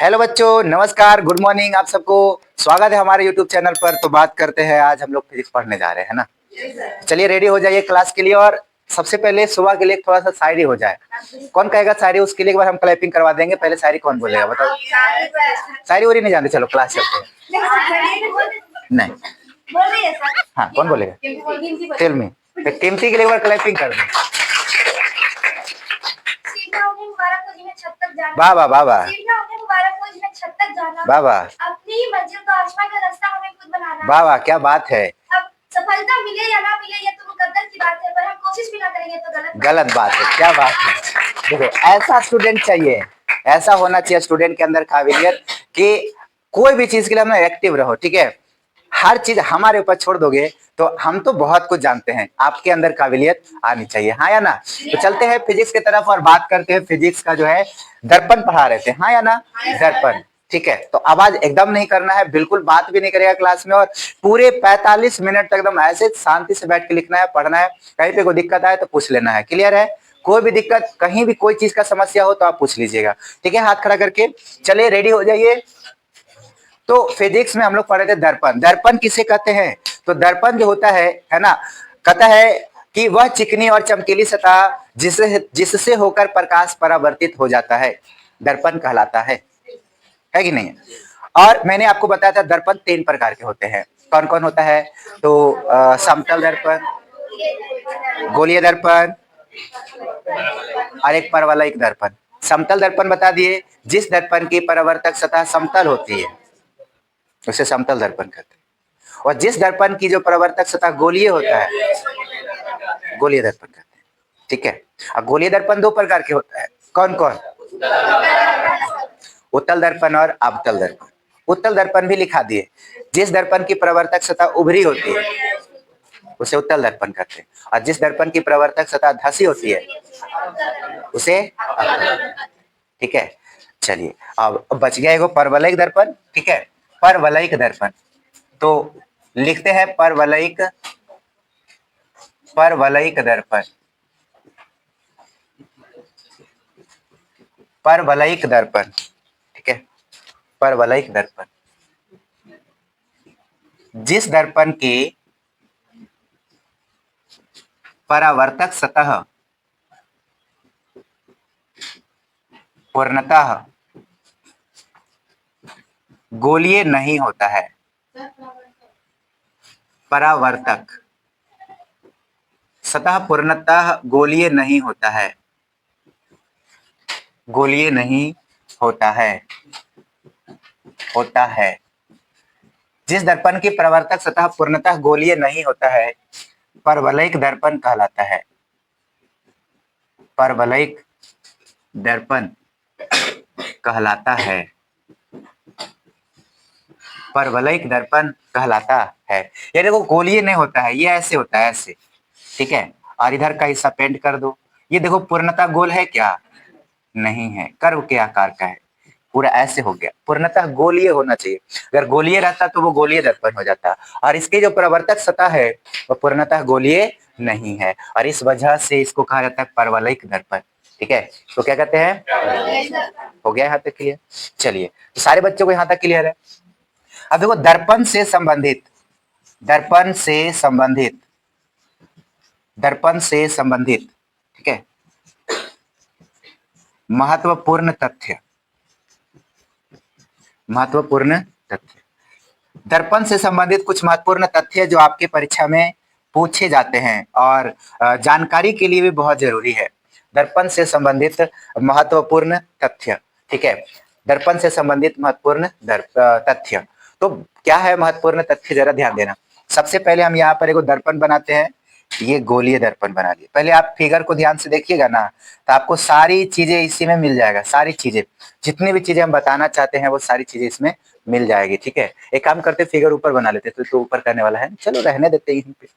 Hello बच्चों, नमस्कार, good morning. आप सबको स्वागत है हमारे यूट्यूब चैनल पर। तो बात करते हैं, आज हम लोग फिजिक्स पढ़ने जा रहे हैं ना। चलिए रेडी हो जाइए क्लास के लिए। और सबसे पहले सुबह के लिए थोड़ा सा शायरी हो जाए। कौन कहेगा शायरी? उसके लिए एक बार हम क्लैपिंग करवा देंगे। पहले शायरी कौन बोलेगा बताओ? शायरी वोरी नहीं जानते? चलो क्लास चलते हैं। नहीं, हाँ कौन बोलेगा? Tell me. कीमती के लिए एक बार क्लैपिंग कर दो। वाह वाह वाह वाह वाह वाह, अपनी मंजिल का आसमान का रास्ता हमें खुद बनाना। वाह वाह, क्या बात है। अब सफलता मिले या ना मिले ये तो मुकद्दर की बात है, पर हम कोशिश भी ना करेंगे तो गलत बात है। क्या बात है। देखो, ऐसा स्टूडेंट चाहिए, ऐसा होना चाहिए स्टूडेंट के अंदर काबिलियत कि कोई भी चीज के लिए हम एक्टिव रहो। ठीक है, हर चीज हमारे ऊपर छोड़ दोगे तो हम तो बहुत कुछ जानते हैं। आपके अंदर काबिलियत आनी चाहिए, हाँ या ना? तो चलते हैं फिजिक्स की तरफ और बात करते हैं। फिजिक्स का जो है दर्पण पढ़ा रहे थे, हाँ या ना? दर्पण, ठीक है। तो आवाज एकदम नहीं करना है, बिल्कुल बात भी नहीं करेगा क्लास में। और पूरे 45 मिनट तक एकदम ऐसे शांति से बैठ के लिखना है, पढ़ना है। कहीं पे कोई दिक्कत आए तो पूछ लेना है। क्लियर है? कोई भी दिक्कत, कहीं भी कोई चीज का समस्या हो तो आप पूछ लीजिएगा। ठीक है, हाथ खड़ा करके। चलिए रेडी हो जाइए। तो फिजिक्स में हम लोग पढ़े थे दर्पण। दर्पण किसे कहते हैं? तो दर्पण जो होता है ना, कहता है कि वह चिकनी और चमकीली सतह जिससे होकर प्रकाश परावर्तित हो जाता है, दर्पण कहलाता है कि नहीं? और मैंने आपको बताया था दर्पण 3 प्रकार के होते हैं। कौन कौन होता है? तो समतल दर्पण, गोलीय दर्पण और एक परवलयिक दर्पण। समतल दर्पण बता दिए, जिस दर्पण की परावर्तक सतह समतल होती है उसे समतल दर्पण कहते हैं। और जिस दर्पण की जो परावर्तक सतह गोलीय होता है, गोलीय दर्पण कहते हैं। ठीक है। अब गोलीय दर्पण 2 प्रकार के होता है। कौन कौन? उत्तल दर्पण और अवतल दर्पण। उत्तल दर्पण भी लिखा दिए, जिस दर्पण की परावर्तक सतह उभरी होती है उसे उत्तल दर्पण कहते हैं। और जिस दर्पण की परावर्तक सतह धसी होती है उसे, ठीक है। चलिए, अब बच गया एगो परवलयिक दर्पण। ठीक है, परवलयिक दर्पण। तो लिखते हैं परवलयिक, परवलयिक दर्पण, परवलयिक दर्पण। ठीक है, परवलयिक दर्पण। जिस दर्पण की परावर्तक सतह पूर्णतः गोलीय नहीं होता है, परावर्तक सतह पूर्णतः गोलीय नहीं होता है, गोलीय नहीं होता है, होता है। जिस दर्पण की परावर्तक सतह पूर्णतः गोलीय नहीं होता है, परवलयिक दर्पण कहलाता है। परवलयिक दर्पण कहलाता है, परवलयिक दर्पण कहलाता है। ये देखो, गोलीय नहीं होता है, ये ऐसे होता है, ऐसे। ठीक है, और इधर का हिस्सा पेंट कर दो। ये देखो, पूर्णतः गोल है क्या? नहीं है, कर्व के आकार का है। पूरा ऐसे हो गया। पूर्णतः गोलीय होना चाहिए। अगर गोलीय रहता तो वो गोलीय दर्पण हो जाता। और इसकी जो परावर्तक सतह है वो पूर्णतः गोलीय नहीं है, और इस वजह से इसको कहा जाता है परवलयिक दर्पण। ठीक है, तो क्या कहते हैं? हो गया यहाँ तक क्लियर? चलिए, तो सारे बच्चों को यहाँ तक क्लियर है। अब देखो, दर्पण से संबंधित, दर्पण से संबंधित, दर्पण से संबंधित, ठीक है, महत्वपूर्ण तथ्य, महत्वपूर्ण तथ्य। दर्पण से संबंधित कुछ महत्वपूर्ण तथ्य जो आपके परीक्षा में पूछे जाते हैं और जानकारी के लिए भी बहुत जरूरी है। दर्पण से संबंधित महत्वपूर्ण तथ्य, ठीक है। दर्पण से संबंधित महत्वपूर्ण तथ्य। तो क्या है महत्वपूर्ण तथ्य, जरा ध्यान देना। सबसे पहले हम यहाँ पर एक दर्पण बनाते हैं। ये गोलीय दर्पण बना लिए। पहले आप फिगर को ध्यान से देखिएगा ना, तो आपको सारी चीजें इसी में मिल जाएगा। सारी चीजें, जितनी भी चीजें हम बताना चाहते हैं वो सारी चीजें इसमें मिल जाएगी। ठीक है, एक काम करते, फिगर ऊपर बना लेते, तो ऊपर करने वाला है, चलो रहने देते यहीं पे।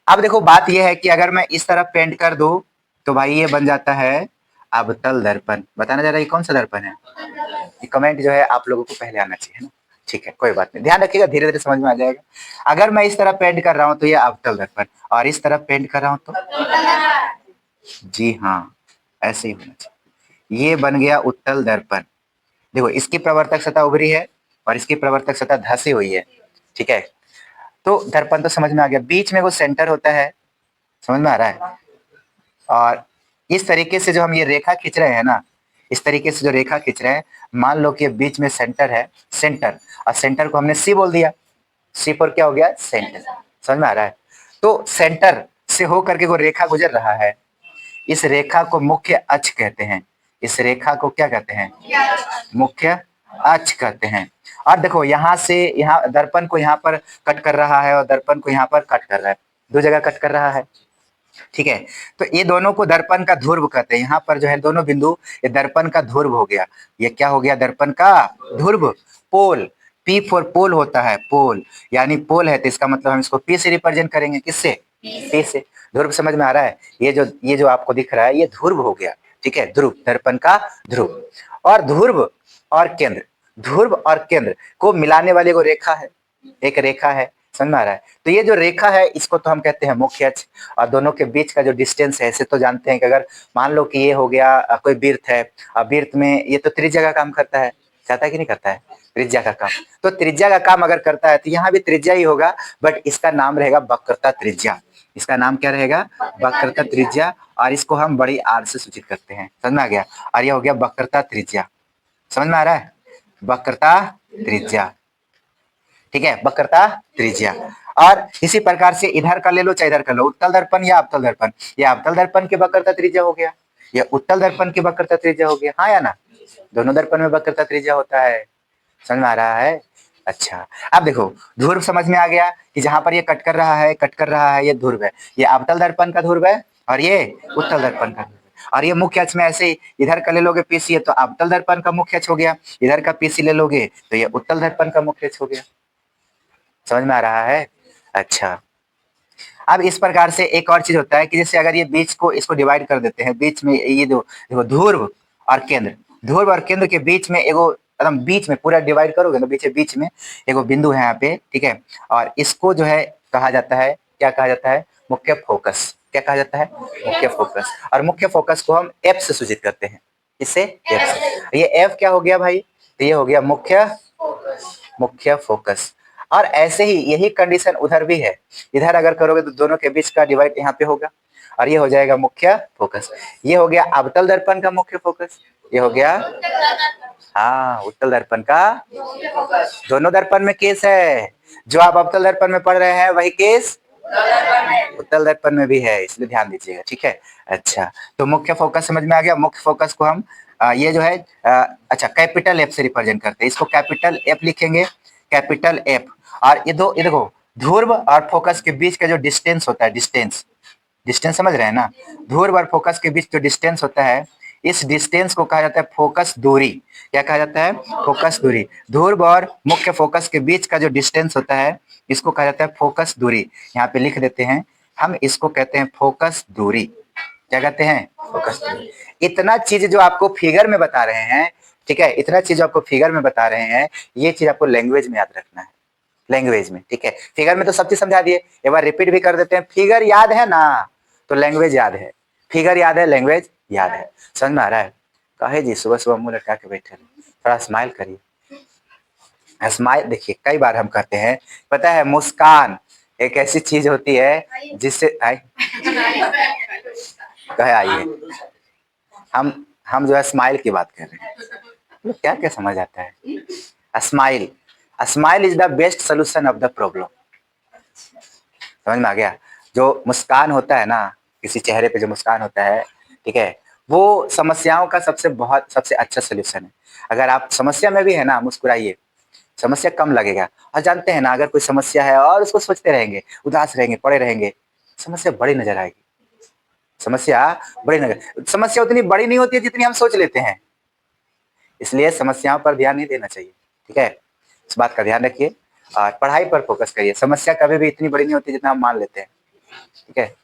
अब देखो, बात यह है कि अगर मैं इस तरफ पेंट कर दूं तो भाई ये बन जाता है अवतल दर्पण। बताना जरा, ये कौन सा दर्पण है? ये कमेंट जो है आप लोगों को पहले आना चाहिए ना। ठीक है, कोई बात नहीं, ध्यान रखिएगा, धीरे धीरे समझ में आ जाएगा। अगर मैं इस तरफ पेंट कर रहा हूं तो ये अवतल दर्पण, और इस तरफ पेंट कर रहा हूं तो, जी हाँ, ऐसे ही होना चाहिए। ये बन गया उत्तल दर्पण। देखो इसकी प्रवर्तक सतह उभरी है और इसकी प्रवर्तक सतह धंसी हुई है, ठीक है। तो दर्पण तो समझ में आ गया, बीच में वो सेंटर होता है, समझ में आ रहा है। और इस तरीके से जो हम ये रेखा खींच रहे हैं ना, इस तरीके से जो रेखा खींच रहे हैं, मान लो कि बीच में सेंटर है, सेंटर, और सेंटर को हमने सी बोल दिया, सी पर क्या हो गया, सेंटर। समझ में आ रहा है। तो सेंटर से होकर के वो रेखा गुजर रहा है, इस रेखा को मुख्य अक्ष कहते हैं। इस रेखा को क्या कहते हैं, मुख्य अक्ष कहते हैं। और देखो यहाँ से यहाँ दर्पण को यहाँ पर कट कर रहा है और दर्पण को यहाँ पर कट कर रहा है, दो जगह कट कर रहा है, ठीक है। तो ये दोनों को दर्पण का ध्रुव कहते हैं। यहाँ पर जो है दोनों बिंदु, ये दर्पण का ध्रुव हो गया। ये क्या हो गया, दर्पण का ध्रुव, पोल। पी फॉर पोल होता है, पोल यानी पोल है, तो इसका मतलब हम इसको पी से रिप्रेजेंट करेंगे, किससे, पी से। ध्रुव समझ में आ रहा है। ये जो आपको दिख रहा है ये ध्रुव हो गया, ठीक है, ध्रुव, दर्पण का ध्रुव। और ध्रुव और केंद्र, ध्रुव और केंद्र को मिलाने वाली वो रेखा है, एक रेखा है, समझ में आ रहा है। तो ये जो रेखा है इसको तो हम कहते हैं मुख्य अक्ष, और दोनों के बीच का जो डिस्टेंस है, ऐसे तो जानते हैं कि अगर मान लो कि ये हो गया कोई वृत्त है, और वृत्त में ये तो त्रिज्या का काम करता है, चाहता है कि नहीं करता है, त्रिज्या का काम। तो त्रिज्या का काम अगर करता है तो यहाँ भी त्रिज्या ही होगा, बट इसका नाम रहेगा वक्रता त्रिज्या। इसका नाम क्या रहेगा, वक्रता त्रिज्या, और इसको हम बड़ी आर से सूचित करते हैं, समझ में आ गया। और यह हो गया वक्रता त्रिज्या, समझ में आ रहा है, वक्रता त्रिज्या, ठीक है, वक्रता त्रिज्या। और इसी प्रकार से इधर का ले लो चाहे इधर का लो, उत्तल दर्पण या अवतल दर्पण, या अवतल दर्पण की वक्रता त्रिज्या हो गया, या उत्तल दर्पण की वक्रता त्रिज्या हो गया, हाँ या ना, दोनों दर्पण में वक्रता त्रिज्या होता है, समझ में आ रहा है। अच्छा, अब देखो ध्रुव समझ में आ गया कि जहां पर ये कट कर रहा है, कट कर रहा है, ये ध्रुव है, ये अवतल दर्पण का ध्रुव है और ये उत्तल दर्पण का ध्रुव है। और ये मुख्य अक्ष में ऐसे ही इधर का ले लोगे पीसी तो अवतल दर्पण का मुख्य अक्ष हो गया, इधर का पीसी ले लोगे तो ये उत्तल दर्पण का मुख्य अक्ष हो गया, समझ में आ रहा है। अच्छा, अब इस प्रकार से एक और चीज होता है कि जैसे अगर ये बीच को इसको डिवाइड कर देते हैं, बीच में ये जो देखो ध्रुव और केंद्र, ध्रुव और केंद्र के बीच में एगो एकदम बीच में पूरा डिवाइड करोगे तो बीच में एगो बिंदु है यहाँ पे, ठीक है। और इसको जो है कहा जाता है, क्या कहा जाता है, मुख्य फोकस। क्या कहा जाता है, मुख्य फोकस। और मुख्य फोकस को हम एफ से सूचित करते हैं, इससे एफ से। ये एफ क्या हो गया भाई, तो ये हो गया मुख्य फोकस। और ऐसे ही यही कंडीशन उधर भी है, इधर अगर करोगे तो दोनों के बीच का डिवाइड यहाँ पे होगा और ये हो जाएगा मुख्य फोकस। ये हो गया अवतल दर्पण का मुख्य फोकस, ये हो गया हाँ उत्तल दर्पण का। दोनों दर्पण में केस है, जो आप अवतल दर्पण में पढ़ रहे हैं वही केस उत्तल दर्पण में भी है, इसलिए ध्यान दीजिएगा, ठीक है। अच्छा, तो मुख्य फोकस समझ में आ गया। मुख्य फोकस को हम ये जो है अच्छा कैपिटल एफ से रिप्रेजेंट करते हैं, इसको कैपिटल एफ लिखेंगे, कैपिटल एफ। और ये देखो ध्रुव और फोकस के बीच का जो डिस्टेंस होता है, डिस्टेंस समझ रहे हैं ना, ध्रुव और फोकस के बीच जो डिस्टेंस होता है, इस डिस्टेंस को कहा जाता है फोकस दूरी। क्या कहा जाता है, फोकस दूरी। ध्रुव और मुख्य फोकस के बीच का जो डिस्टेंस होता है इसको कहा जाता है फोकस दूरी। यहाँ पे लिख देते हैं हम, इसको कहते हैं फोकस दूरी। क्या कहते हैं, फोकस दूरी। इतना चीज जो आपको फिगर में बता रहे हैं, ठीक है, इतना चीज आपको फिगर में बता रहे हैं, ये चीज आपको लैंग्वेज में याद रखना है, लैंग्वेज में, ठीक है। फिगर में तो सब चीज समझा दिए, एक बार रिपीट भी कर देते हैं। फिगर याद है ना तो लैंग्वेज याद है, फिगर याद है, लैंग्वेज याद है, समझ में आ रहा है। कहे जी सुबह सुबह मुंह लटका के बैठे, थोड़ा स्माइल करिए। स्माइल देखिए कई बार हम कहते हैं, पता है मुस्कान एक ऐसी चीज होती है जिससे कहे आइए, हम जो है स्माइल की बात कर रहे हैं, तो क्या क्या समझ आता है। Smile, smile is the best solution of the problem, समझ में आ गया। जो मुस्कान होता है ना, किसी चेहरे पे जो मुस्कान होता है, ठीक है, वो समस्याओं का सबसे अच्छा सोल्यूशन है। अगर आप समस्या में भी है ना, मुस्कुराइए, समस्या कम लगेगा। और जानते हैं ना, अगर कोई समस्या है और उसको सोचते रहेंगे, उदास रहेंगे, पड़े रहेंगे, समस्या बड़ी नजर आएगी, समस्या उतनी बड़ी नहीं होती है जितनी हम सोच लेते हैं, इसलिए समस्याओं पर ध्यान नहीं देना चाहिए, ठीक है। इस बात का ध्यान रखिए और पढ़ाई पर फोकस करिए। समस्या कभी भी इतनी बड़ी नहीं होती जितना हम मान लेते हैं, ठीक है।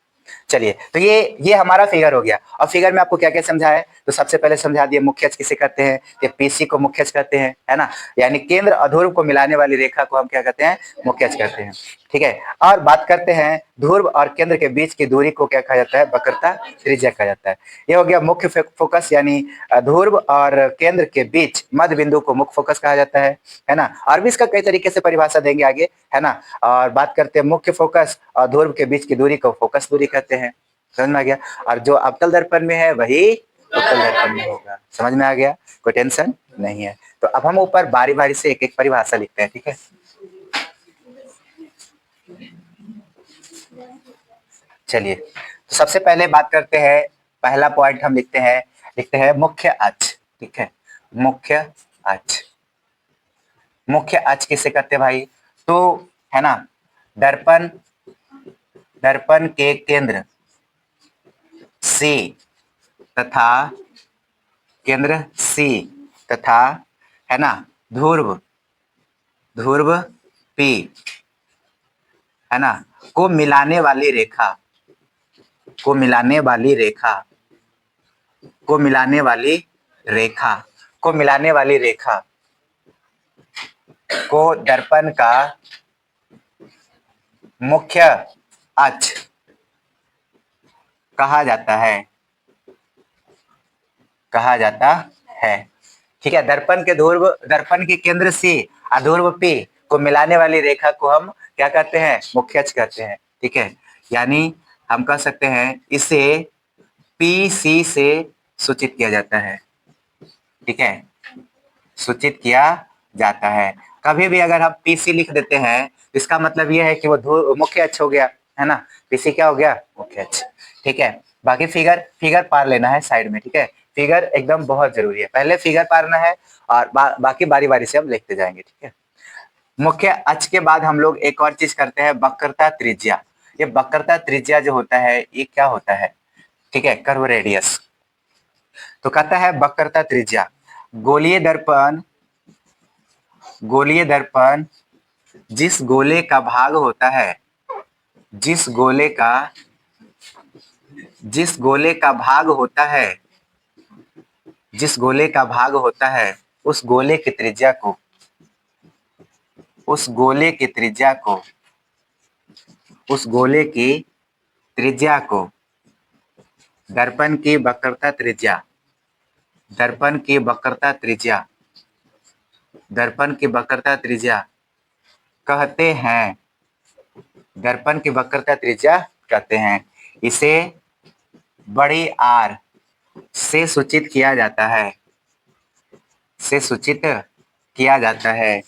चलिए, तो ये हमारा फिगर हो गया। और फिगर में आपको क्या क्या समझा है, तो सबसे पहले समझा दिए मुख्य अक्ष किसे कहते हैं, कि पीसी को मुख्य अक्ष कहते हैं, है ना, यानी केंद्र और ध्रुव को मिलाने वाली रेखा को हम क्या कहते हैं, मुख्य अक्ष कहते हैं, ठीक है। और बात करते हैं ध्रुव और केंद्र के बीच की दूरी को क्या कहा जाता है? वक्रता त्रिज्या कहा जाता है। ये हो गया मुख्य फोकस, यानी ध्रुव और केंद्र के बीच मध्य बिंदु को मुख्य फोकस कहा जाता है ना। और भी इसका कई तरीके से परिभाषा देंगे आगे, है ना। और बात करते हैं मुख्य फोकस और ध्रुव के बीच की दूरी को फोकस दूरी कहते हैं। समझ में आ गया। और जो अवतल दर्पण में है वही उत्तल दर्पण में होगा। समझ में आ गया, कोई टेंशन नहीं है। तो अब हम ऊपर बारी बारी से एक एक परिभाषा लिखते हैं, ठीक है। चलिए, तो सबसे पहले बात करते हैं, पहला पॉइंट हम लिखते हैं मुख्य अक्ष, ठीक है। मुख्य अक्ष, मुख्य अक्ष किसे कहते हैं भाई? तो है ना, दर्पण, दर्पण के केंद्र C तथा केंद्र C तथा, है ना, ध्रुव, ध्रुव P, है ना, को मिलाने वाली रेखा, को मिलाने वाली रेखा, को मिलाने वाली रेखा, को मिलाने वाली रेखा को दर्पण का मुख्य अक्ष कहा जाता है, कहा जाता है। ठीक है। दर्पण के ध्रुव, दर्पण के केंद्र से और ध्रुव P को मिलाने वाली रेखा को हम क्या कहते हैं? मुख्य अक्ष कहते हैं, ठीक है। यानी हम कह सकते हैं इसे PC से सूचित किया जाता है, ठीक है, सूचित किया जाता है। कभी भी अगर हम PC लिख देते हैं इसका मतलब यह है कि वो मुख्य अक्ष हो गया, है ना। PC क्या हो गया? मुख्य अक्ष, ठीक है। बाकी फिगर पार लेना है साइड में, ठीक है। फिगर एकदम बहुत जरूरी है, पहले फिगर पारना है और बाकी बारी बारी से हम लिखते जाएंगे, ठीक है। मुख्य अक्ष के बाद हम लोग एक और चीज करते हैं, वक्रता त्रिज्या। ये वक्रता त्रिज्या जो होता है ये क्या होता है? ठीक है, कर्व रेडियस। तो कहता है वक्रता त्रिज्या, गोलीय दर्पण, गोलीय दर्पण जिस गोले का भाग होता है, जिस गोले का, जिस गोले का भाग होता है, जिस गोले का भाग होता है उस गोले की त्रिज्या को, उस गोले की त्रिज्या को, उस गोले की त्रिज्या को दर्पण की वक्रता त्रिज्या, दर्पण की वक्रता त्रिज्या, दर्पण की वक्रता त्रिज्या कहते हैं, दर्पण की वक्रता त्रिज्या कहते हैं। इसे बड़ी आर से सूचित किया जाता है, से सूचित किया जाता है,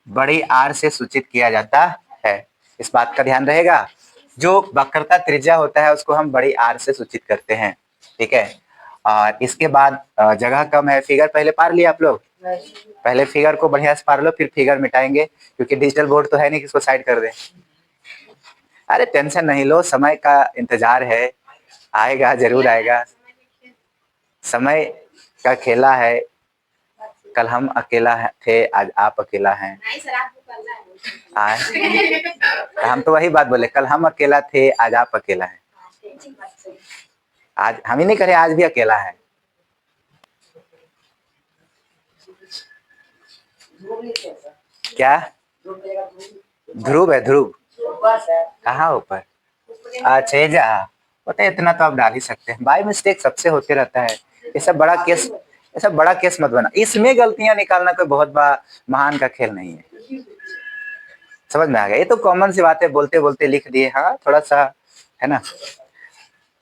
बड़ी आर से सूचित किया जाता है। इस बात का ध्यान रहेगा, जो वक्रता त्रिज्या होता है उसको हम बड़ी आर से सूचित करते हैं, ठीक है। और इसके बाद जगह कम है, फिगर पहले पार लिया आप लोग? पहले फिगर को बढ़िया से पार लो, फिर फिगर मिटाएंगे, क्योंकि डिजिटल बोर्ड तो है नहीं कि इसको साइड कर दे। अरे टेंशन नहीं लो, समय का इंतजार है, आएगा, जरूर आएगा। समय का खेला है, कल हम अकेला थे, आज आप अकेला हैं। आज हम तो वही बात बोले, कल हम अकेला थे, आज आप अकेला हैं। आज हम ही नहीं करे, आज भी अकेला है। क्या? ध्रुव है, ध्रुव कहाँ ऊपर? अच्छा जा, पता है, इतना तो आप डाल ही सकते हैं। बाय मिस्टेक सबसे होते रहता है, ये सब बड़ा केस, ये सब बड़ा केस मत बना। इसमें गलतियां निकालना कोई बहुत बड़ा महान का खेल नहीं है। समझ में आ गया? ये तो कॉमन सी बात है, बोलते बोलते लिख दिए, हाँ थोड़ा सा, है ना।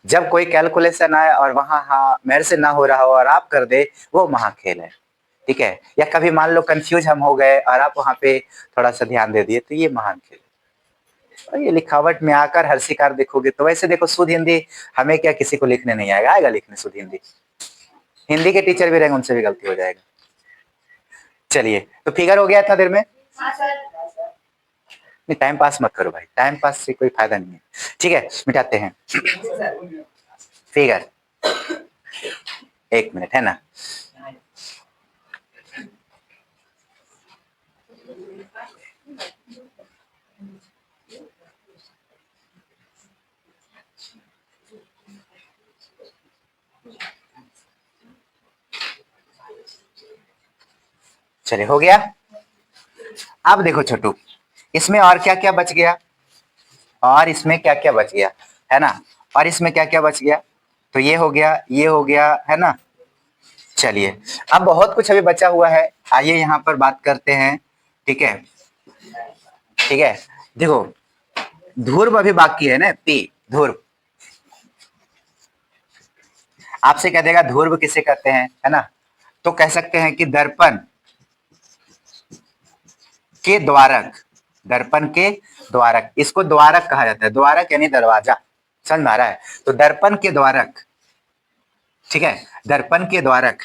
जब कोई कैलकुलेशन आए और वहां हाँ मेरे से ना हो रहा हो और आप कर दे, वो महाखेल है, ठीक है। या कभी मान लो कंफ्यूज हम हो गए और आप वहां पे थोड़ा सा ध्यान दे दिए, तो ये महान खेल है। और ये लिखावट में आकर हर शिकार देखोगे तो वैसे देखो, शुद्ध हिंदी हमें क्या किसी को लिखने नहीं आएगा, आएगा लिखने शुद्ध हिंदी। हिंदी के टीचर भी रहेंगे, उनसे भी गलती हो जाएगा। चलिए, तो फिगर हो गया इतना देर में। नहीं, टाइम पास मत करो भाई, टाइम पास से कोई फायदा नहीं है, ठीक है। मिटाते हैं फिगर, एक मिनट, है ना। चलिए, हो गया। अब देखो छोटू, इसमें और क्या क्या बच गया, और इसमें क्या क्या बच गया, है ना, और इसमें क्या क्या बच गया, तो ये हो गया, ये हो गया, है ना। चलिए अब बहुत कुछ अभी बचा हुआ है, आइए यहाँ पर बात करते हैं। ठीक है, ठीक है, देखो ध्रुव अभी बाकी है ना, पी ध्रुव। आपसे कह देगा ध्रुव किसे कहते हैं, है ना, तो कह सकते हैं कि दर्पण के द्वारक, दर्पण के द्वारक, इसको द्वारक कहा जाता है, द्वारक यानी दरवाजा, समझ में आ रहा है। तो दर्पण के द्वारक, ठीक है, दर्पण के द्वारक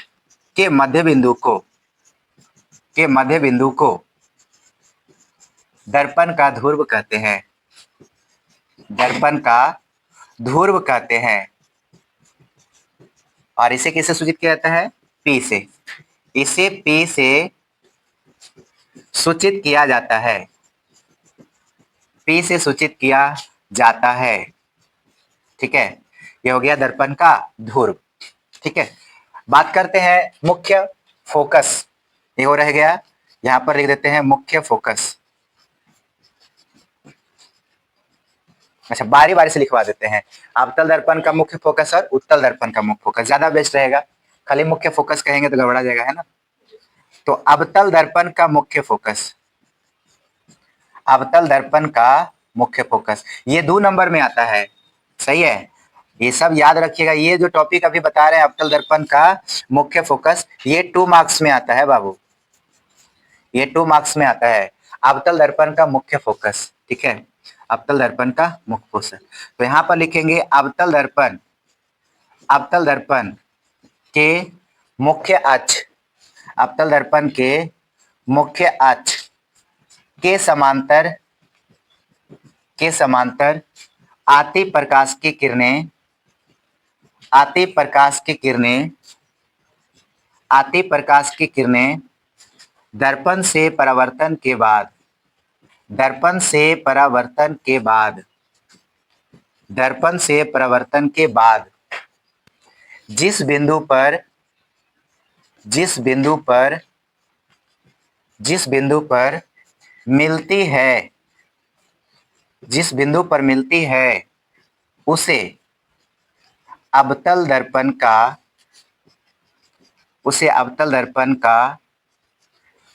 के मध्य बिंदु को, के मध्य बिंदु को दर्पण का ध्रुव कहते हैं, दर्पण का ध्रुव कहते हैं। और इसे किससे सूचित किया जाता है, पी से, इसे पी से सूचित किया जाता है, पी से सूचित किया जाता है। ठीक है, ये हो गया दर्पण का ध्रुव। ठीक है, बात करते हैं मुख्य फोकस, ये हो रह गया, यहां पर लिख देते हैं मुख्य फोकस। अच्छा बारी बारी से लिखवा देते हैं, अवतल दर्पण का मुख्य फोकस और उत्तल दर्पण का मुख्य फोकस, ज्यादा बेस्ट रहेगा, खाली मुख्य फोकस कहेंगे तो गड़बड़ा जाएगा, है ना। तो अवतल दर्पण का मुख्य फोकस, अवतल दर्पण का मुख्य फोकस, ये 2 नंबर में आता है, सही है, ये सब याद रखिएगा। ये जो टॉपिक अभी बता रहे हैं अवतल दर्पण का मुख्य फोकस, ये 2 मार्क्स में आता है बाबू, ये 2 मार्क्स में आता है, अवतल दर्पण का मुख्य फोकस। ठीक है, अवतल दर्पण का मुख्य फोकस, तो यहां पर लिखेंगे अवतल दर्पण, अवतल दर्पण के मुख्य अक्ष, अवतल दर्पण के मुख्य अक्ष के समांतर, के समांतर आती प्रकाश की किरणें, आती प्रकाश की किरणें, आती प्रकाश की किरणें दर्पण से परावर्तन के बाद, दर्पण से परावर्तन के बाद, दर्पण से परावर्तन के बाद जिस बिंदु पर, जिस बिंदु पर, जिस बिंदु पर मिलती है, जिस बिंदु पर मिलती है उसे अवतल दर्पण का, उसे अवतल दर्पण का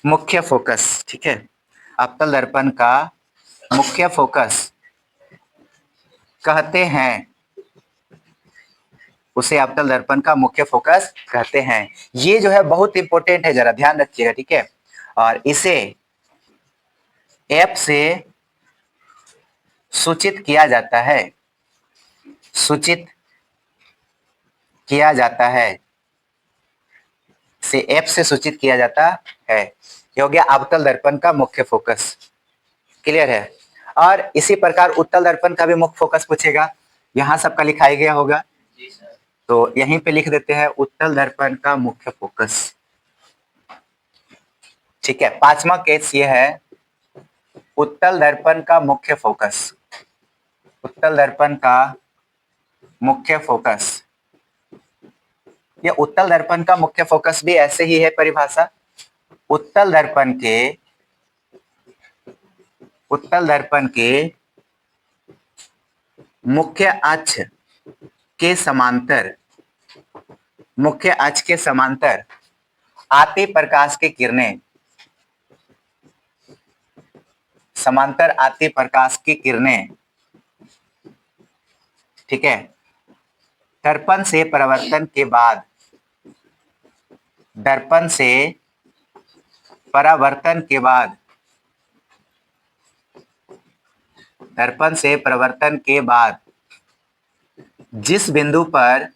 मुख्य फोकस, ठीक है, अवतल दर्पण का मुख्य फोकस कहते हैं, उसे अवतल दर्पण का मुख्य फोकस कहते हैं। ये जो है बहुत इंपॉर्टेंट है, जरा ध्यान रखिएगा, ठीक है। और इसे एफ से सूचित किया जाता है, सूचित किया जाता है, से एफ से सूचित किया जाता है। ये हो गया अवतल दर्पण का मुख्य फोकस, क्लियर है। और इसी प्रकार उत्तल दर्पण का भी मुख्य फोकस पूछेगा, यहाँ सबका लिखाया गया होगा, तो यहीं पे लिख देते हैं उत्तल दर्पण का मुख्य फोकस। ठीक है, 5वां केस ये है उत्तल दर्पण का मुख्य फोकस, उत्तल दर्पण का मुख्य फोकस। ये उत्तल दर्पण का मुख्य फोकस भी ऐसे ही है परिभाषा, उत्तल दर्पण के, उत्तल दर्पण के मुख्य अक्ष के समांतर, मुख्य अक्ष के समांतर आती प्रकाश की किरणें, समांतर आती प्रकाश की किरणें, ठीक है, दर्पण से परावर्तन के बाद, दर्पण से परावर्तन के बाद, दर्पण से परावर्तन के बाद जिस बिंदु पर,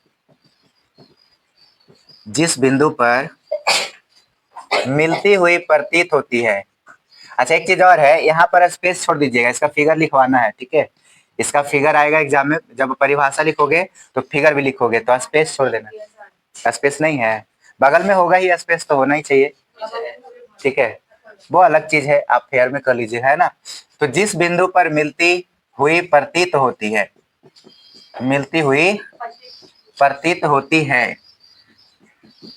जिस बिंदु पर मिलती हुई प्रतीत होती है। अच्छा एक चीज और है, यहाँ पर स्पेस छोड़ दीजिएगा, इसका फिगर लिखवाना है, ठीक है, इसका फिगर आएगा एग्जाम में, जब परिभाषा लिखोगे तो फिगर भी लिखोगे, तो स्पेस छोड़ देना, स्पेस नहीं है, बगल में होगा ही, स्पेस तो होना ही चाहिए, ठीक है, वो अलग चीज है, आप फेयर में कर लीजिए, है ना। तो जिस बिंदु पर मिलती हुई प्रतीत होती है, मिलती हुई प्रतीत होती है,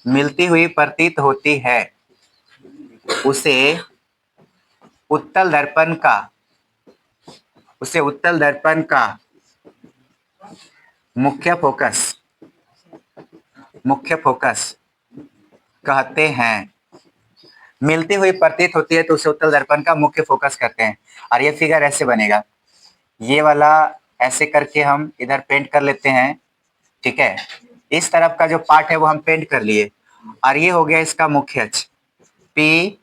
मिलती हुई प्रतीत होती है, उसे उत्तल दर्पण का, उसे उत्तल दर्पण का मुख्य फोकस, मुख्य फोकस कहते हैं। मिलती हुई प्रतीत होती है तो उसे उत्तल दर्पण का मुख्य फोकस कहते हैं। और ये फिगर ऐसे बनेगा, ये वाला ऐसे करके हम इधर पेंट कर लेते हैं, ठीक है। इस तरफ का जो पार्ट है वो हम पेंट कर लिए, और ये हो गया इसका मुख्य अक्ष पी,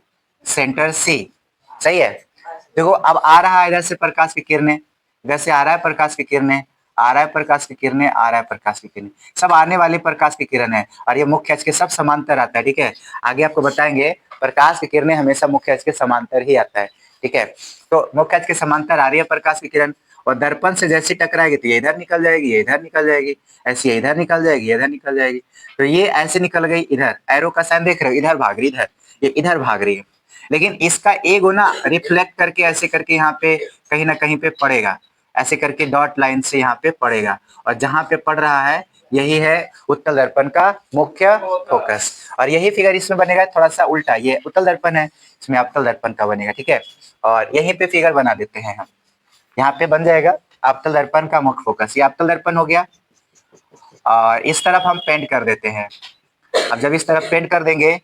सेंटर सी, सही है। देखो अब आ रहा है इधर से प्रकाश की किरणें, इधर से आ रहा है प्रकाश की किरणें, आ रहा है प्रकाश की किरणें, आ रहा है प्रकाश की किरणें, सब आने वाली प्रकाश की किरण है, और ये मुख्य अक्ष के सब समांतर आता है, ठीक है। आगे आपको बताएंगे प्रकाश की किरणें हमेशा मुख्य अक्ष के समांतर ही आता है, ठीक है। तो मुख्य अक्ष के समांतर आ रही है प्रकाश की किरण, और दर्पण से जैसे टकराएगी तो ये इधर निकल जाएगी, ये इधर निकल जाएगी, ऐसी ये इधर निकल जाएगी, ये इधर निकल जाएगी। तो ये ऐसे निकल गई इधर, एरो का साइन देख रहे हो, इधर भाग रही, इधर ये इधर भाग रही है। लेकिन इसका एगो ना रिफ्लेक्ट करके ऐसे करके यहाँ पे कहीं ना कहीं पे पड़ेगा, ऐसे करके डॉट लाइन से यहाँ पे पड़ेगा, और जहां पे पड़ रहा है यही है उत्तल दर्पण का मुख्य फोकस। और यही फिगर इसमें बनेगा थोड़ा सा उल्टा, ये उत्तल दर्पण है, इसमें अवतल दर्पण का बनेगा, ठीक है। और यहीं पे फिगर बना देते हैं हम, यहाँ पे बन जाएगा अवतल दर्पण का मुख्य फोकस, ये अवतल दर्पण हो गया। और इस तरफ हम पेंट कर देते हैं। अब जब इस तरफ पेंट कर देंगे,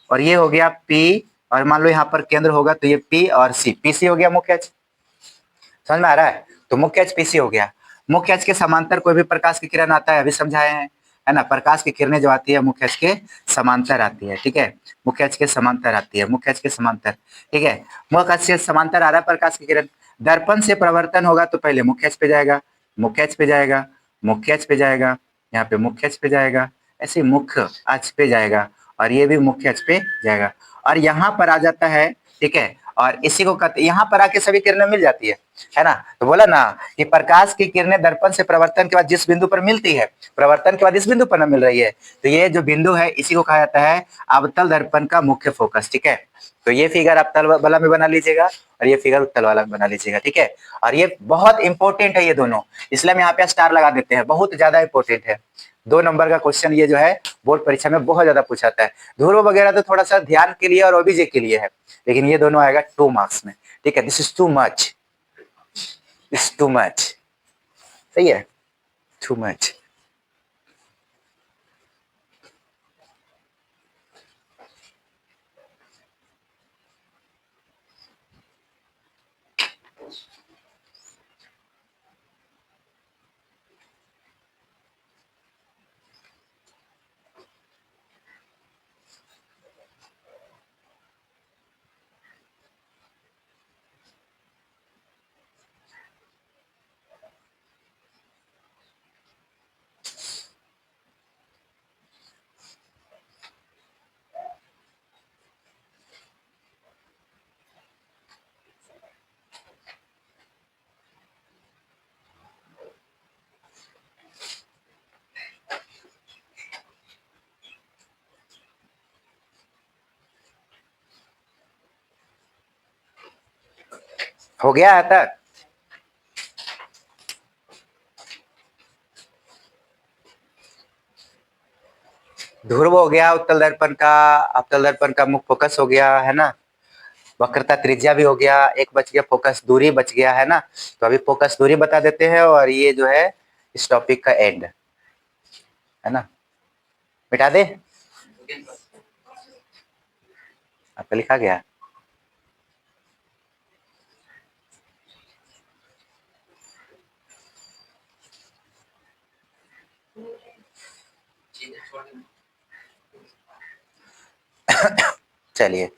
और ये हो गया पी, और मान लो यहाँ पर केंद्र होगा तो ये पी और सी, पीसी हो गया मुख्य अक्ष, समझ में आ रहा है। तो मुख्य अक्ष पीसी हो गया। मुख्य अक्ष के समांतर कोई भी प्रकाश की किरण आता है, अभी समझाए हैं, है ना। प्रकाश की किरणें जो आती है मुख्य अक्ष के समांतर आती है, ठीक है। मुख्य अक्ष के समांतर आती है, मुख्य अक्ष के समांतर, ठीक है। मुख्य अक्ष के समांतर आ रहा है प्रकाश की किरण, दर्पण से प्रवर्तन होगा तो पहले मुख्य अक्ष पे जाएगा, मुख्य अक्ष पे जाएगा, मुख्य अक्ष पे जाएगा, यहाँ पे मुख्य अक्ष पे जाएगा, ऐसे मुख्य अक्ष पे जाएगा, और ये भी मुख्य अक्ष पे जाएगा, और यहाँ पर आ जाता है, ठीक है। और इसी को कहते, यहाँ पर आके सभी किरणें मिल जाती है ना। तो बोला ना कि प्रकाश की किरणें दर्पण से प्रवर्तन के बाद जिस बिंदु पर मिलती है, प्रवर्तन के बाद इस बिंदु पर न मिल रही है, तो ये जो बिंदु है इसी को कहा जाता है अवतल दर्पण का मुख्य फोकस, ठीक है। तो ये फिगर आप तल वाला में बना लीजिएगा, और ये फिगर उत्तल वाला में बना लीजिएगा, ठीक है। और ये बहुत इंपॉर्टेंट है ये दोनों, इसलिए हम यहाँ पे स्टार लगा देते हैं, बहुत ज्यादा इंपॉर्टेंट है। 2 नंबर का क्वेश्चन ये जो है बोर्ड परीक्षा में बहुत ज्यादा पूछाता है। ध्रुव वगैरह तो थोड़ा सा ध्यान के लिए और ओबीजे के लिए है, लेकिन ये दोनों आएगा 2 मार्क्स में, ठीक है। This is too much, this too much, सही है, टू मच। हो गया है तक? ध्रुव हो गया उत्तल दर्पण का, अवतल दर्पण का मुख्य फोकस हो गया, है ना। वक्रता त्रिज्या भी हो गया, एक बच गया फोकस दूरी बच गया, है ना। तो अभी फोकस दूरी बता देते हैं, और ये जो है इस टॉपिक का एंड, है ना। मिटा दे, आपका लिखा गया। चलिए,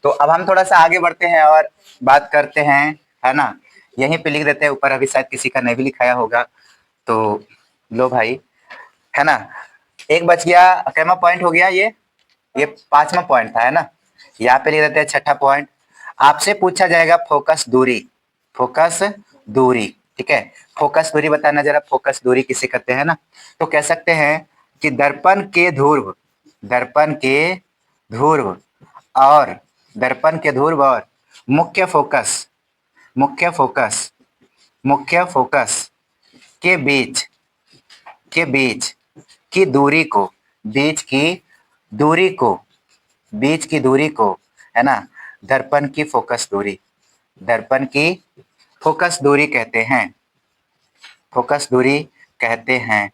तो अब हम थोड़ा सा आगे बढ़ते हैं और बात करते हैं, है ना। यहीं पे लिख देते हैं ऊपर, अभी शायद किसी का नहीं भी लिखाया होगा, तो लो भाई, है ना। एक बच गया, कैमा पॉइंट हो गया, ये 5वां पॉइंट था, है ना। यहाँ पे लिख देते हैं 6ठा पॉइंट। आपसे पूछा जाएगा फोकस दूरी, फोकस दूरी, ठीक है। फोकस दूरी बताना जरा, फोकस दूरी किसे कहते हैं ना। तो कह सकते हैं कि दर्पण के ध्रुव, दर्पण के ध्रुव और दर्पण के ध्रुव और मुख्य फोकस, मुख्य फोकस, मुख्य फोकस के बीच, के बीच की दूरी को, बीच की दूरी को, बीच की दूरी को, है ना, दर्पण की फोकस दूरी, दर्पण की फोकस दूरी कहते हैं, फोकस दूरी कहते हैं,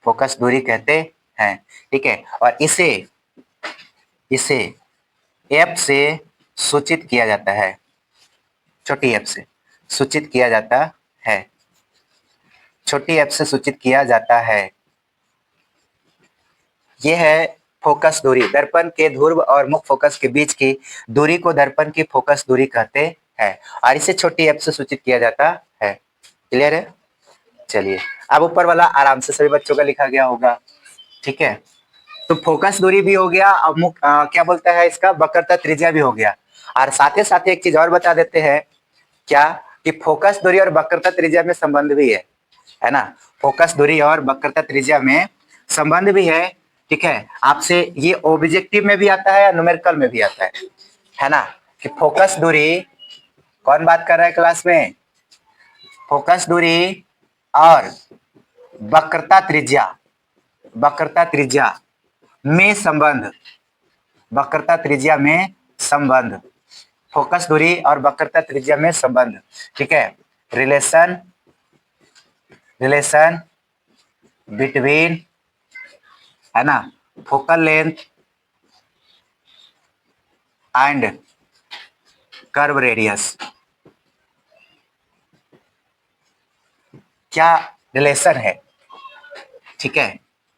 फोकस दूरी कहते हैं। ठीक है, और इसे इसे एफ से सूचित किया जाता है, छोटी एफ से सूचित किया जाता है, छोटी एफ से सूचित किया जाता है। यह है फोकस दूरी। दर्पण के ध्रुव और मुख्य फोकस के बीच की दूरी को दर्पण की फोकस दूरी कहते हैं और इसे छोटी एफ से सूचित किया जाता है। क्लियर है? चलिए, अब ऊपर वाला आराम से सभी बच्चों का लिखा गया होगा। ठीक है, तो फोकस दूरी भी हो गया और क्या बोलता है इसका, वक्रता त्रिज्या भी हो गया। और साथ ही साथ एक चीज और बता देते हैं, क्या कि फोकस दूरी और वक्रता त्रिज्या में संबंध भी है ना। फोकस दूरी और वक्रता त्रिज्या में संबंध भी है। ठीक है, आपसे ये ऑब्जेक्टिव में भी आता है और न्यूमेरिकल में भी आता है ना, कि फोकस दूरी, कौन बात कर रहा है क्लास में, फोकस दूरी और वक्रता त्रिज्या, वक्रता त्रिज्या में संबंध, वक्रता त्रिज्या में संबंध, फोकस दूरी और वक्रता त्रिज्या में संबंध। ठीक है, रिलेशन, रिलेशन बिटवीन, है ना, focal length and curve radius. क्या रिलेशन है? ठीक है,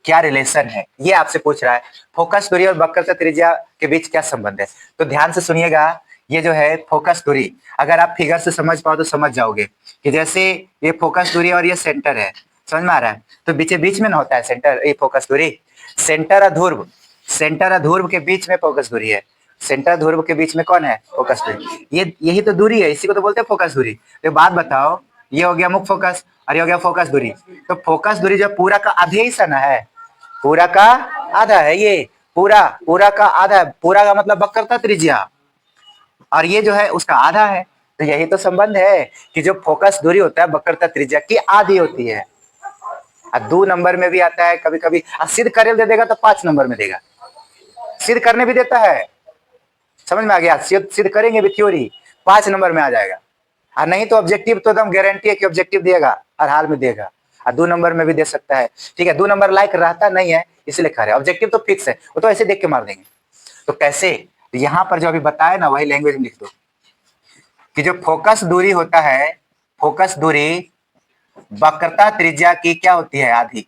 क्या रिलेशन है ये आपसे पूछ रहा है, फोकस दूरी और वक्रता त्रिज्या के बीच क्या संबंध है। तो ध्यान से सुनिएगा, ये जो है फोकस दूरी, अगर आप फिगर से समझ पाओ तो समझ जाओगे कि जैसे ये फोकस दूरी और ये सेंटर है, समझ में आ रहा है, तो बीच बीच में ना होता है सेंटर, ये फोकस दूरी, सेंटर और ध्रुव, सेंटर और ध्रुव के बीच में फोकस दूरी है, सेंटर ध्रुव के बीच में कौन है, फोकस दूरी। ये यही तो दूरी है, इसी को तो बोलते हैं फोकस दूरी। तो बात बताओ, ये हो गया मुख्य फोकस और ये हो गया फोकस दूरी। तो फोकस दूरी जो पूरा का आधे हिस्सा ना है, पूरा का आधा है, ये पूरा पूरा का आधा है, पूरा का मतलब वक्रता त्रिज्या, और ये जो है उसका आधा है। तो यही तो संबंध है कि जो फोकस दूरी होता है वक्रता त्रिज्या की आधी होती है। और 2 नंबर में भी आता है कभी कभी, सिद्ध करेल दे देगा तो 5 नंबर में देगा, सिद्ध करने भी देता है, समझ में आ गया, सिद्ध करेंगे भी थ्योरी 5 नंबर में आ जाएगा। और नहीं तो ऑब्जेक्टिव तो एकदम गारंटी है कि ऑब्जेक्टिव देगा, हर हाल में देगा, और 2 नंबर में भी दे सकता है। ठीक है, 2 नंबर लाइक रहता नहीं है इसलिए खा रहे, ऑब्जेक्टिव तो फिक्स है, वो तो ऐसे देख के मार देंगे। तो कैसे, तो यहाँ पर जो अभी बताया ना वही लैंग्वेज में लिख दो कि जो फोकस दूरी होता है, फोकस दूरी वक्रता त्रिज्या की क्या होती है, आधी,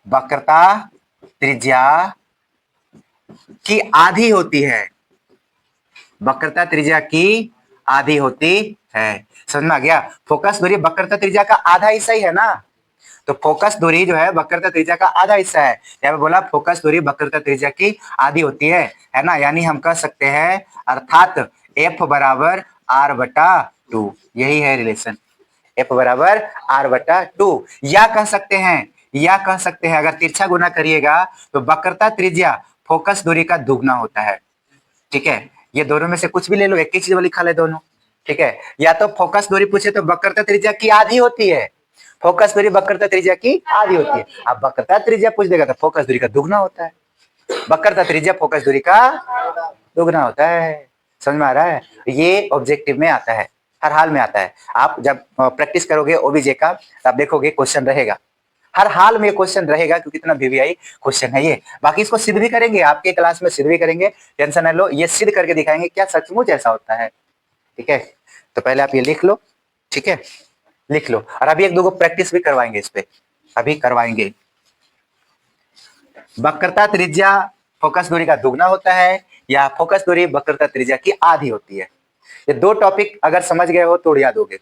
वक्रता त्रिज्या की आधी होती है, वक्रता त्रिज्या की आधी होती है। समझ में आ गया, फोकस दूरी वक्रता त्रिज्या का आधा हिस्सा ही है ना, तो फोकस दूरी जो है वक्रता त्रिज्या का आधा हिस्सा है। यहाँ पे बोला फोकस दूरी वक्रता त्रिज्या की आधी होती है ना, यानी हम कह सकते हैं अर्थात एफ बराबर आर बटा 2, यही है रिलेशन, एफ बराबर आर बटा 2। या कह सकते हैं, या कह सकते हैं अगर तिरछा गुना करिएगा तो वक्रता त्रिज्या फोकस दूरी का दुगना होता है। ठीक है, ये दोनों में से कुछ भी ले लो, एक ही चीज लिखा ले दोनों। ठीक है, या तो फोकस दूरी पूछे तो वक्रता त्रिज्या की आधी होती है, फोकस दूरी वक्रता त्रिज्या की आधी होती है। अब वक्रता त्रिज्या पूछ देगा तो फोकस दूरी का दुगना होता है, वक्रता त्रिज्या फोकस दूरी का दुगना होता है। समझ में आ रहा है, ये ऑब्जेक्टिव में आता है, हर हाल में आता है। आप जब प्रैक्टिस करोगे ओबीजे का आप देखोगे क्वेश्चन रहेगा, हर हाल में क्वेश्चन रहेगा, क्योंकि इतना वीवीआई क्वेश्चन है ये। बाकी इसको सिद्ध भी करेंगे, आपके क्लास में सिद्ध भी करेंगे, टेंशन न लो, ये सिद्ध करके दिखाएंगे क्या सचमुच ऐसा होता है। ठीक है, तो पहले आप ये लिख लो, ठीक है, लिख लो, और अभी एक दो प्रैक्टिस भी करवाएंगे इस पे, अभी करवाएंगे। वक्रता त्रिज्या फोकस दूरी का दुगना होता है या फोकस दूरी वक्रता त्रिज्या की आधी होती है। ये 2 टॉपिक अगर समझ गए हो तो याद होगे।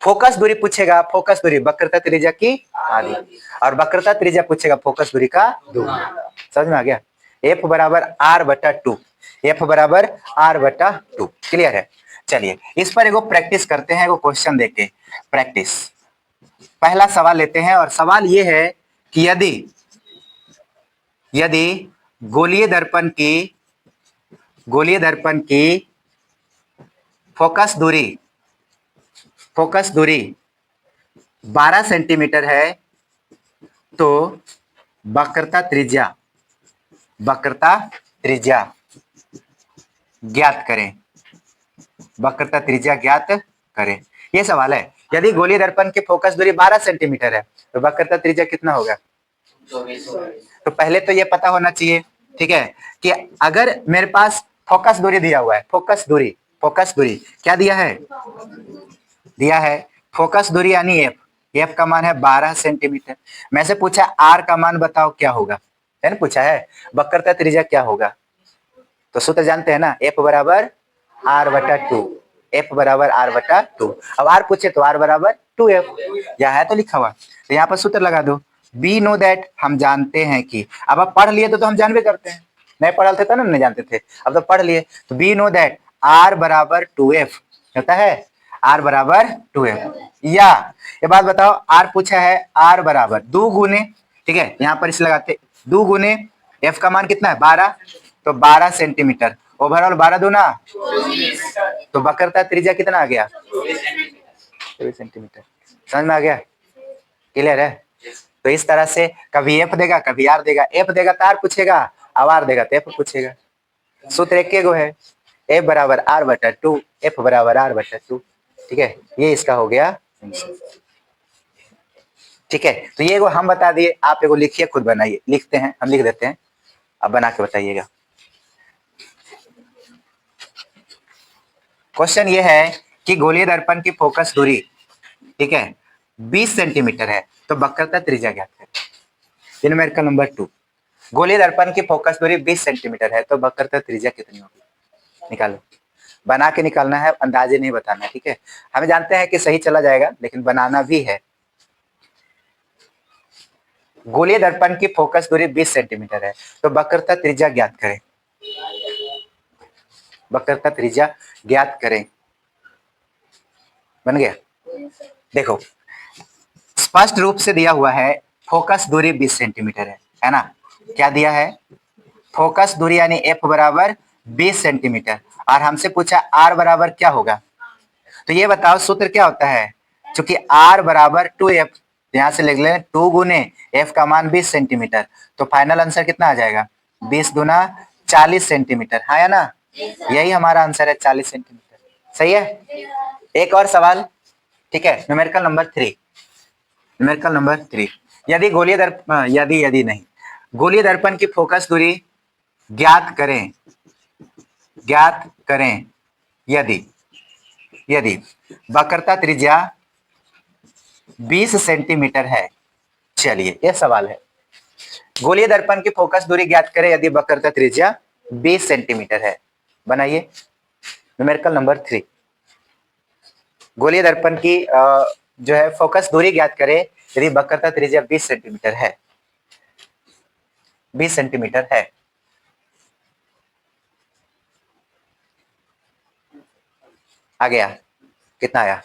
फोकस दूरी पूछेगा, फोकस दूरी वक्रता त्रिज्या की आधी, और वक्रता त्रिज्या पूछेगा फोकस दूरी का दुगना। समझ में आ गया, एफ बराबर आर बटा 2, एफ बराबर आर बटा 2। क्लियर है? चलिए इस पर एगो प्रैक्टिस करते हैं, एगो क्वेश्चन देके प्रैक्टिस। पहला सवाल लेते हैं और सवाल ये है कि यदि यदि गोलीय दर्पण की, गोलीय दर्पण की फोकस दूरी, फोकस दूरी 12 सेंटीमीटर है तो वक्रता त्रिज्या, वक्रता त्रिज्या ज्ञात करें। वक्रता त्रिज्या ज्ञात करें। ये सवाल है। यदि गोलीय दर्पण की फोकस दूरी 12 सेंटीमीटर है तो वक्रता त्रिज्या कितना होगा? तो पहले तो ये पता होना चाहिए, ठीक है, कि अगर मेरे पास फोकस दूरी दिया हुआ है, फोकस दूरी क्या दिया है? दिया है फोकस दूरी यानी एफ का मान है 12 सेंटीमीटर। मैं से पूछा आर का मान बताओ क्या होगा, है ना, पूछा है वक्रता त्रिज्या क्या होगा। तो सूत्र जानते हैं ना, एफ बराबर आर बटा टू, एफ बराबर आर बटा टू। अब आर पूछे तो आर बराबर 2f, यह है तो लिखा हुआ, तो यहाँ पर सूत्र लगा दो। बी नो दैट, हम जानते हैं कि, अब आप पढ़ लिए तो हम जान भी करते हैं, नहीं पढ़ा थे तो ना नहीं जानते थे, अब तो पढ़ लिए। तो बी नो दैट आर बराबर 2f होता है, आर बराबर 2f। या ये बात बताओ, आर पूछा है आर बराबर 2 गुने, ठीक है, यहाँ पर इसे लगाते 2 गुने एफ का मान कितना है 12, तो 12 सेंटीमीटर, ओवरऑल 12 दूना, तो वक्रता त्रिज्या कितना आ गया? 24 सेंटीमीटर। समझ में आ गया? क्लियर है? तो इस तरह से कभी एफ देगा कभी आर देगा, एफ देगा तो आर पूछेगा, अब आर देगा तो एफ पूछेगा। सूत्र एक गो है, एफ बराबर आर बटा टू, एफ बराबर आर बटा टू, ठीक है, ये इसका हो गया। ठीक है, तो ये हम बता दिए, आप एगो लिखिए, खुद बनाइए, लिखते हैं, हम लिख देते हैं, अब बना के बताइएगा। क्वेश्चन ये है कि गोलीय दर्पण की फोकस दूरी, ठीक है, 20 सेंटीमीटर है, तो वक्रता त्रिज्या ज्ञात करें। न्यूमेरिकल नंबर 2, गोलीय दर्पण की फोकस दूरी 20 सेंटीमीटर है, तो वक्रता त्रिज्या कितनी होगी? निकालो, बना के निकालना है, अंदाजे नहीं बताना, ठीक है। हमें जानते हैं कि सही चला जाएगा, लेकिन बनाना भी है। गोलीय दर्पण की फोकस दूरी 20 सेंटीमीटर है, तो वक्रता त्रिज्या ज्ञात करें। वक्रता त्रिज्या ज्ञात करें, बन गया। देखो, स्पष्ट रूप से दिया हुआ है फोकस दूरी 20 सेंटीमीटर है ना, क्या दिया है? फोकस दूरी यानी एफ बराबर 20 सेंटीमीटर, और हमसे पूछा आर बराबर क्या होगा। तो ये बताओ सूत्र क्या होता है, चूंकि आर बराबर 2f, यहां से लिख लें 2 गुने एफ का मान 20 सेंटीमीटर, तो फाइनल आंसर कितना आ जाएगा? 20 दुना 40 सेंटीमीटर, हाँ या ना, यही हमारा आंसर है 40 सेंटीमीटर। सही है? एक और सवाल, ठीक है, न्यूमेरिकल नंबर 3, न्यूमेरिकल नंबर 3, यदि गोलीय दर्पण, यदि नहीं, गोलीय दर्पण की फोकस दूरी ज्ञात करें, ज्ञात करें यदि वक्रता त्रिज्या 20 सेंटीमीटर है। चलिए, यह सवाल है, गोलीय दर्पण की फोकस दूरी ज्ञात करें यदि वक्रता त्रिज्या 20 सेंटीमीटर है। बनाइए न्यूमेरिकल नंबर 3, गोलीय दर्पण की जो है फोकस दूरी ज्ञात करें यदि वक्रता त्रिज्या 20 सेंटीमीटर है, 20 सेंटीमीटर है। आ गया, कितना आया?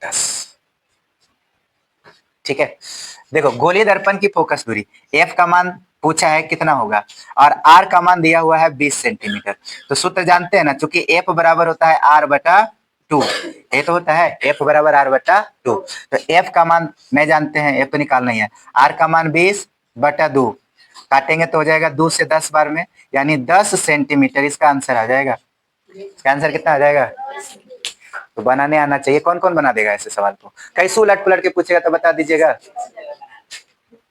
10। ठीक है, देखो, गोलीय दर्पण की फोकस दूरी, एफ का मान पूछा है कितना होगा, और आर का मान दिया हुआ है 20 सेंटीमीटर। तो सूत्र जानते हैं ना, चूंकि एफ बराबर होता है आर बटा 2, ये तो होता है एफ बराबर आर बटा 2, तो एफ का मान नहीं जानते हैं, एफ तो निकालना ही है, आर का मान 20 बटा 2, काटेंगे तो हो जाएगा 2 से 10 बार में, यानी 10 सेंटीमीटर इसका आंसर आ जाएगा। इसका आंसर कितना आ जाएगा? तो बनाने आना चाहिए। कौन कौन बना देगा ऐसे सवाल को? कैसे उलट पुलट के पूछेगा तो बता दीजिएगा।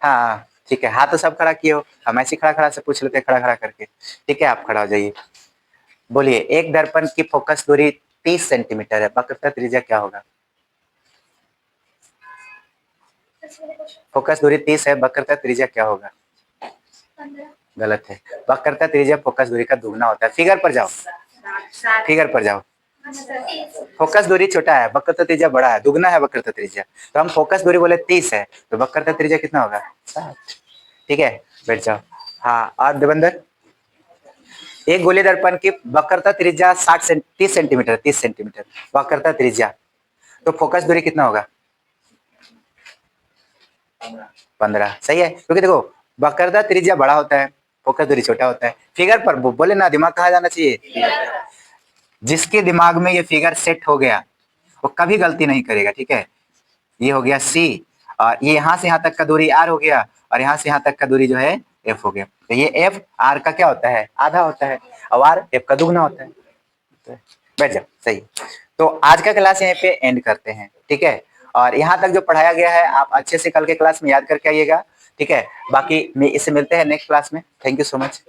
हाँ ठीक है, हाथ तो सब खड़ा किए हो, हम ऐसे खड़ा खड़ा से पूछ लेते हैं, खड़ा खड़ा करके। ठीक है, आप खड़ा हो जाइए, बोलिए, एक दर्पण की फोकस दूरी 30 सेंटीमीटर है, वक्रता त्रिज्या क्या होगा? फोकस दूरी 30 है, वक्रता त्रिज्या क्या होगा? गलत है, वक्रता त्रिज्या फोकस दूरी का दुगना होता है। फिगर पर जाओ, फिगर पर जाओ, फोकस दूरी छोटा है, वक्रता त्रिज्या बड़ा है, दुगना है वक्रता त्रिज्या, तो हम फोकस दूरी बोले 30 है, तो वक्रता त्रिज्या कितना होगा? 60। ठीक है, बैठ जाओ। हाँ, और देवेंद्र, एक गोलीय दर्पण की वक्रता त्रिज्या 30 सेंटीमीटर, 30 सेंटीमीटर वक्रता त्रिज्या, तो फोकस दूरी कितना होगा? 15। सही है, क्योंकि देखो वक्रता त्रिज्या बड़ा होता है, फोकस दूरी छोटा होता है। फिगर पर बोले ना, दिमाग कहाँ जाना चाहिए? जिसके दिमाग में ये फिगर सेट हो गया वो कभी गलती नहीं करेगा। ठीक है, ये हो गया सी, और ये यहाँ से यहाँ तक का दूरी आर हो गया, और यहाँ से यहाँ तक का दूरी जो है एफ हो गया। तो ये एफ आर का क्या होता है? आधा होता है, और आर एफ का दुगना होता है। बैठ जाओ, सही। तो आज का क्लास यहीं पे एंड करते हैं, ठीक है। और यहाँ तक जो पढ़ाया गया है आप अच्छे से कल के क्लास में याद करके आइएगा, ठीक है। बाकी मैं इससे मिलते हैं नेक्स्ट क्लास में। Thank you so much.